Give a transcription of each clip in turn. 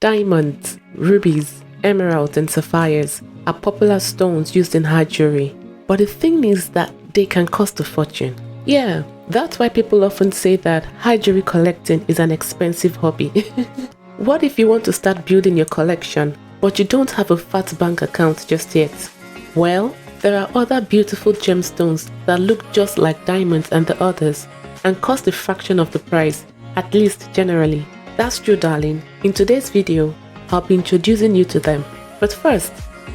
Diamonds, rubies, emeralds and sapphires are popular stones used in hard jewelry, but the thing is that they can cost a fortune. Yeah, that's why people often say that hard jewelry collecting is an expensive hobby. What if you want to start building your collection, but you don't have a fat bank account just yet? Well, there are other beautiful gemstones that look just like diamonds and the others and cost a fraction of the price, at least generally. That's true, darling. In today's video, I'll be introducing you to them. But first,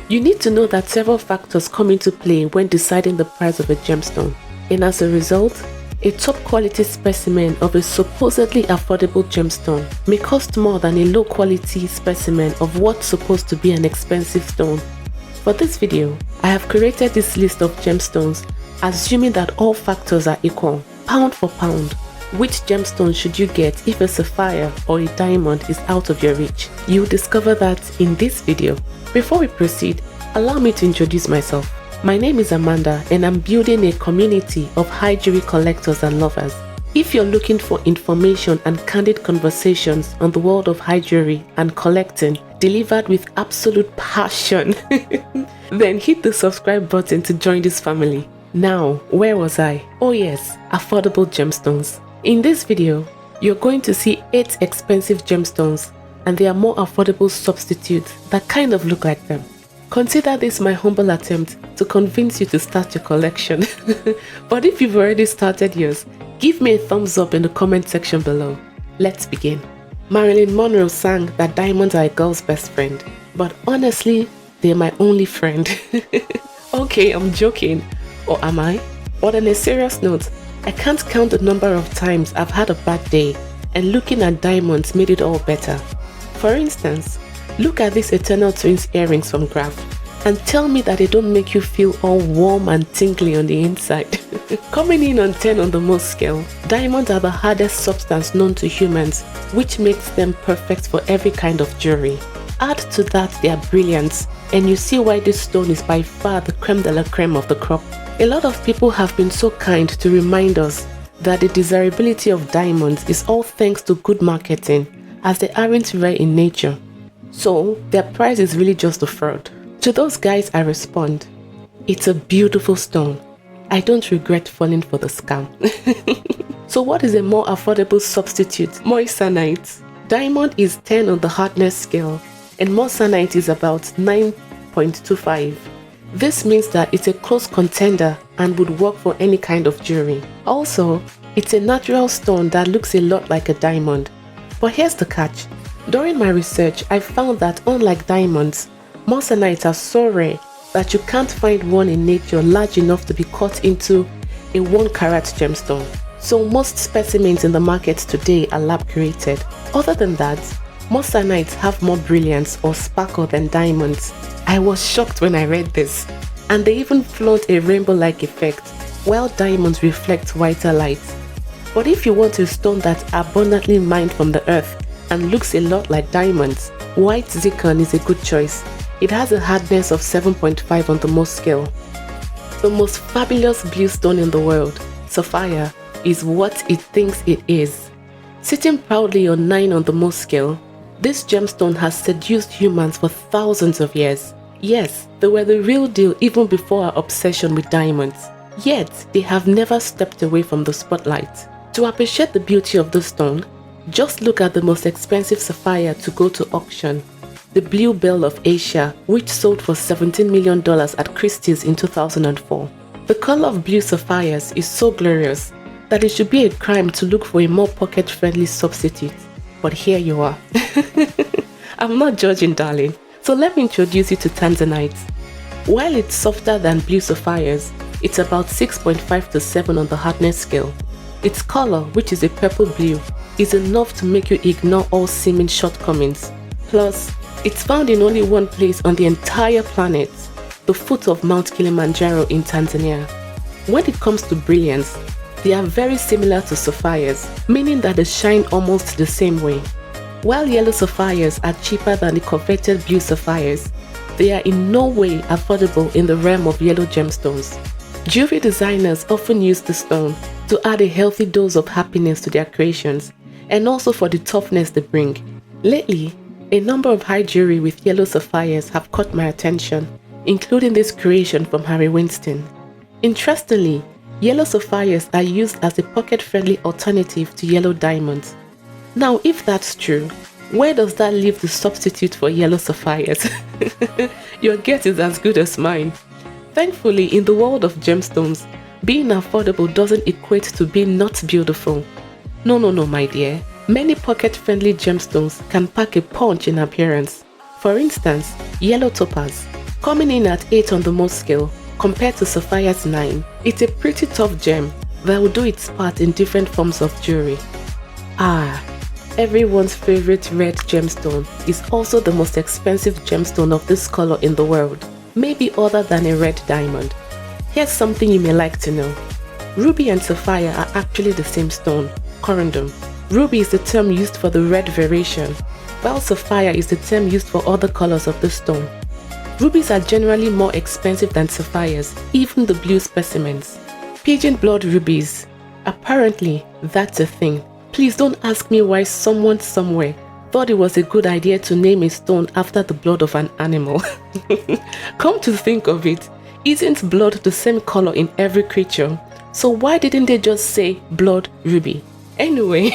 you need to know that several factors come into play when deciding the price of a gemstone. And as a result, a top quality specimen of a supposedly affordable gemstone may cost more than a low quality specimen of what's supposed to be an expensive stone. For this video, I have created this list of gemstones, assuming that all factors are equal, pound for pound. Which gemstone should you get if a sapphire or a diamond is out of your reach? You'll discover that in this video. Before we proceed, allow me to introduce myself. My name is Amanda and I'm building a community of high jewelry collectors and lovers. If you're looking for information and candid conversations on the world of high jewelry and collecting delivered with absolute passion, then hit the subscribe button to join this family. Now, where was I? Oh yes, affordable gemstones. In this video, you're going to see 8 expensive gemstones and there are more affordable substitutes that kind of look like them. Consider this my humble attempt to convince you to start your collection. But if you've already started yours, give me a thumbs up in the comment section below. Let's begin. Marilyn Monroe sang that diamonds are a girl's best friend, but honestly, they're my only friend. Okay, I'm joking. Or am I? But on a serious note, I can't count the number of times I've had a bad day and looking at diamonds made it all better. For instance, look at these Eternal Twins earrings from Graf and tell me that they don't make you feel all warm and tingly on the inside. Coming in on 10 on the Mohs scale, diamonds are the hardest substance known to humans, which makes them perfect for every kind of jewelry. Add to that their brilliance and you see why this stone is by far the creme de la creme of the crop. A lot of people have been so kind to remind us that the desirability of diamonds is all thanks to good marketing, as they aren't rare in nature. So their price is really just a fraud. To those guys I respond, it's a beautiful stone. I don't regret falling for the scam. So what is a more affordable substitute? Moissanite. Diamond is 10 on the hardness scale and moissanite is about 9.25. This means that it's a close contender and would work for any kind of jewelry. Also, it's a natural stone that looks a lot like a diamond. But here's the catch. During my research, I found that unlike diamonds, moissanites are so rare that you can't find one in nature large enough to be cut into a 1-carat gemstone. So most specimens in the market today are lab created. Other than that, moissanites have more brilliance or sparkle than diamonds. I was shocked when I read this. And they even flaunt a rainbow-like effect, while diamonds reflect whiter light. But if you want a stone that's abundantly mined from the earth and looks a lot like diamonds, white zircon is a good choice. It has a hardness of 7.5 on the Mohs scale. The most fabulous blue stone in the world, Sapphire, is what it thinks it is. Sitting proudly on 9 on the Mohs scale, this gemstone has seduced humans for thousands of years. Yes, they were the real deal even before our obsession with diamonds. Yet, they have never stepped away from the spotlight. To appreciate the beauty of the stone, just look at the most expensive sapphire to go to auction, the Blue Bell of Asia, which sold for $17 million at Christie's in 2004. The color of blue sapphires is so glorious that it should be a crime to look for a more pocket-friendly substitute. But here you are. I'm not judging, darling. So let me introduce you to tanzanite. While it's softer than blue sapphires, it's about 6.5 to 7 on the hardness scale. Its color, which is a purple blue, is enough to make you ignore all seeming shortcomings. Plus, it's found in only one place on the entire planet, the foot of Mount Kilimanjaro in Tanzania. When it comes to brilliance, they are very similar to sapphires, meaning that they shine almost the same way. While yellow sapphires are cheaper than the coveted blue sapphires, they are in no way affordable in the realm of yellow gemstones. Jewelry designers often use the stone to add a healthy dose of happiness to their creations, and also for the toughness they bring. Lately, A number of high jewelry with yellow sapphires have caught my attention, including this creation from Harry Winston. Interestingly, yellow sapphires are used as a pocket-friendly alternative to yellow diamonds. Now, if that's true, where does that leave the substitute for yellow sapphires? Your guess is as good as mine. Thankfully, in the world of gemstones, being affordable doesn't equate to being not beautiful. No, my dear. Many pocket-friendly gemstones can pack a punch in appearance. For instance, yellow topaz, coming in at 8 on the Mohs scale compared to sapphire's 9. It's a pretty tough gem that will do its part in different forms of jewelry. Everyone's favorite red gemstone is also the most expensive gemstone of this color in the world, maybe other than a red diamond. Here's something you may like to know. Ruby and sapphire are actually the same stone, corundum. Ruby is the term used for the red variation, while sapphire is the term used for other colors of the stone. Rubies are generally more expensive than sapphires, even the blue specimens. Pigeon blood rubies. Apparently, that's a thing. Please don't ask me why someone somewhere thought it was a good idea to name a stone after the blood of an animal. Come to think of it, isn't blood the same color in every creature? So why didn't they just say blood ruby? Anyway,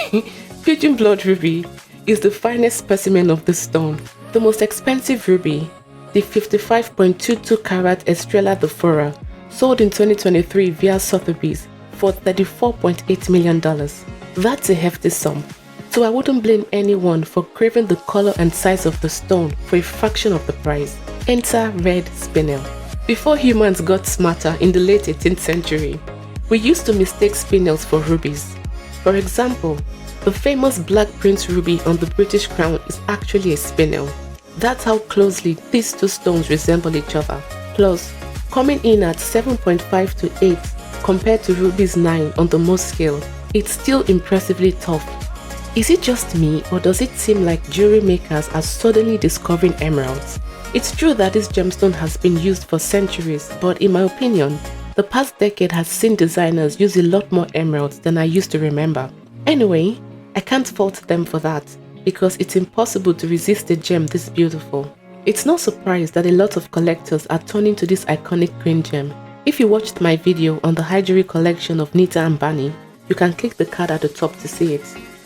pigeon blood ruby is the finest specimen of the stone. The most expensive ruby, the 55.22 carat Estrella de Fora, sold in 2023 via Sotheby's for $34.8 million. That's a hefty sum, so I wouldn't blame anyone for craving the color and size of the stone for a fraction of the price. Enter red spinel. Before humans got smarter in the late 18th century, we used to mistake spinels for rubies. For example, the famous Black Prince ruby on the British crown is actually a spinel. That's how closely these two stones resemble each other. Plus, coming in at 7.5 to 8 compared to ruby's 9 on the Mohs scale, it's still impressively tough. Is it just me, or does it seem like jewelry makers are suddenly discovering emeralds? It's true that this gemstone has been used for centuries, but in my opinion, the past decade has seen designers use a lot more emeralds than I used to remember. Anyway, I can't fault them for that, because it's impossible to resist a gem this beautiful. It's no surprise that a lot of collectors are turning to this iconic green gem. If you watched my video on the high jewelry collection of Nita and Bani, you can click the card at the top to see it.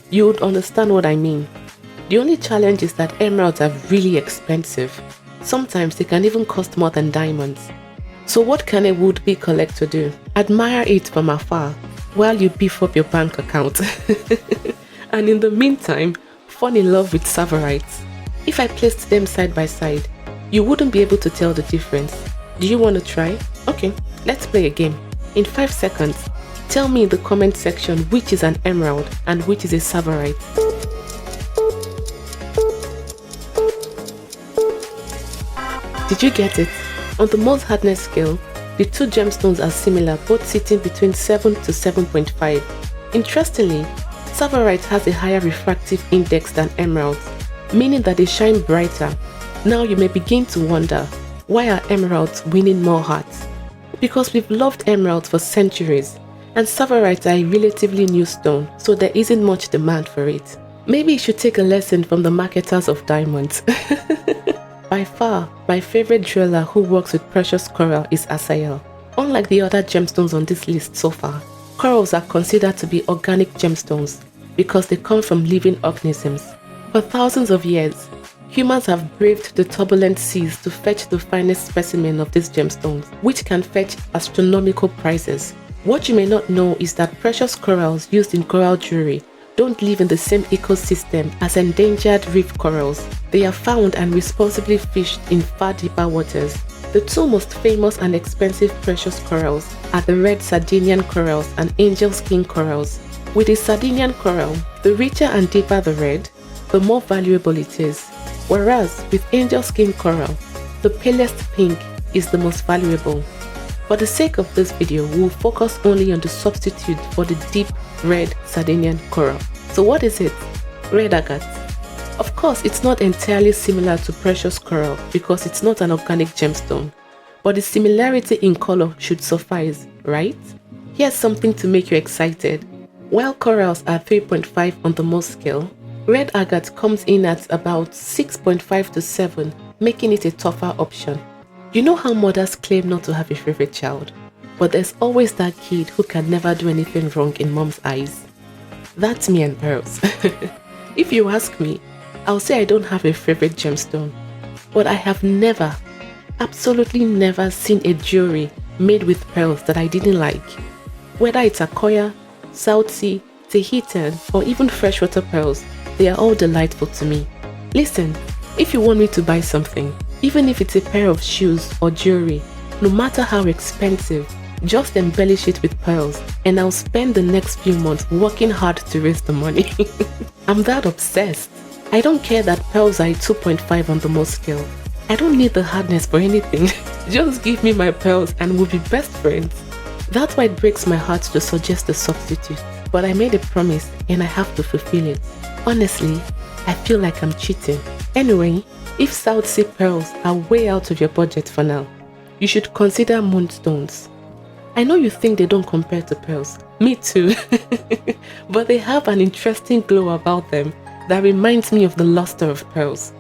You would understand what I mean. The only challenge is that emeralds are really expensive. Sometimes they can even cost more than diamonds. So what can a would-be collector do? Admire it from afar while you beef up your bank account. And in the meantime, fall in love with Sapphirites. If I placed them side by side, you wouldn't be able to tell the difference. Do you want to try? Okay, let's play a game. In 5 seconds, tell me in the comment section which is an emerald and which is a Sapphirite. Did you get it? On the Mohs hardness scale, the two gemstones are similar, both sitting between 7 to 7.5. Interestingly, Sapphirite has a higher refractive index than emeralds, meaning that they shine brighter. Now you may begin to wonder, why are emeralds winning more hearts? Because we've loved emeralds for centuries, and Sapphirites are a relatively new stone, so there isn't much demand for it. Maybe you should take a lesson from the marketers of diamonds. By far, my favorite jeweler who works with precious coral is Asael. Unlike the other gemstones on this list so far, corals are considered to be organic gemstones because they come from living organisms. For thousands of years, humans have braved the turbulent seas to fetch the finest specimen of these gemstones, which can fetch astronomical prices. What you may not know is that precious corals used in coral jewelry don't live in the same ecosystem as endangered reef corals. They are found and responsibly fished in far deeper waters. The two most famous and expensive precious corals are the red Sardinian corals and angel skin corals. With the Sardinian coral, the richer and deeper the red, the more valuable it is. Whereas with angel skin coral, the palest pink is the most valuable. For the sake of this video, we'll focus only on the substitute for the deep red Sardinian coral. So what is it? Red agate. Of course, it's not entirely similar to precious coral because it's not an organic gemstone, but the similarity in color should suffice, right? Here's something to make you excited. While corals are 3.5 on the Mohs scale, Red agate comes in at about 6.5 to 7, making it a tougher option. You know how mothers claim not to have a favorite child, but there's always that kid who can never do anything wrong in mom's eyes. That's me and pearls. If you ask me, I'll say I don't have a favorite gemstone, but I have never, absolutely never seen a jewelry made with pearls that I didn't like. Whether it's Akoya, South Sea, Tahitian, or even freshwater pearls, they are all delightful to me. Listen, if you want me to buy something, even if it's a pair of shoes or jewelry, no matter how expensive, just embellish it with pearls and I'll spend the next few months working hard to raise the money. I'm that obsessed. I don't care that pearls are a 2.5 on the Mohs scale. I don't need the hardness for anything. Just give me my pearls and we'll be best friends. That's why it breaks my heart to suggest a substitute, but I made a promise and I have to fulfill it. Honestly, I feel like I'm cheating. Anyway, if South Sea pearls are way out of your budget for now, you should consider moonstones. I know you think they don't compare to pearls. Me too. But they have an interesting glow about them that reminds me of the luster of pearls.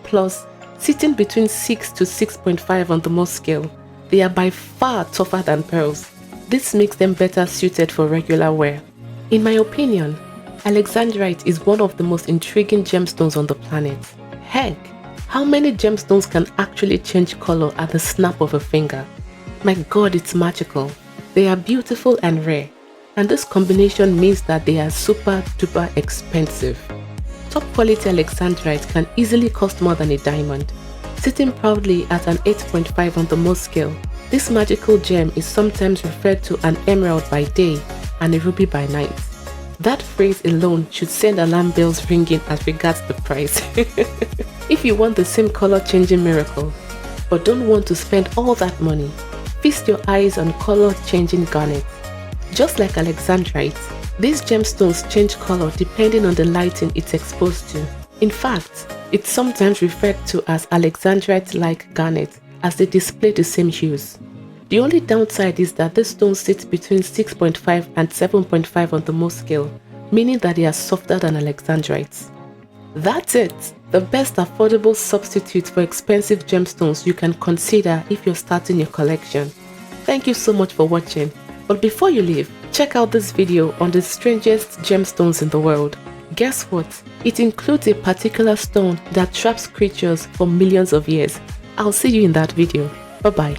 Plus, sitting between 6 to 6.5 on the Mohs scale, they are by far tougher than pearls. This makes them better suited for regular wear. In my opinion, Alexandrite is one of the most intriguing gemstones on the planet. Heck, how many gemstones can actually change color at the snap of a finger? My god, it's magical. They are beautiful and rare, and this combination means that they are super duper expensive. Top quality Alexandrite can easily cost more than a diamond. Sitting proudly at an 8.5 on the Mohs scale, this magical gem is sometimes referred to an emerald by day and a ruby by night. That phrase alone should send alarm bells ringing as regards the price. If you want the same color changing miracle, but don't want to spend all that money, feast your eyes on color changing garnet. Just like Alexandrite, these gemstones change color depending on the lighting it's exposed to. In fact, it's sometimes referred to as Alexandrite-like garnet as they display the same hues. The only downside is that this stone sits between 6.5 and 7.5 on the Mohs scale, meaning that they are softer than Alexandrites. That's it! The best affordable substitute for expensive gemstones you can consider if you're starting your collection. Thank you so much for watching, but before you leave, check out this video on the strangest gemstones in the world. Guess what? It includes a particular stone that traps creatures for millions of years. I'll see you in that video. Bye bye.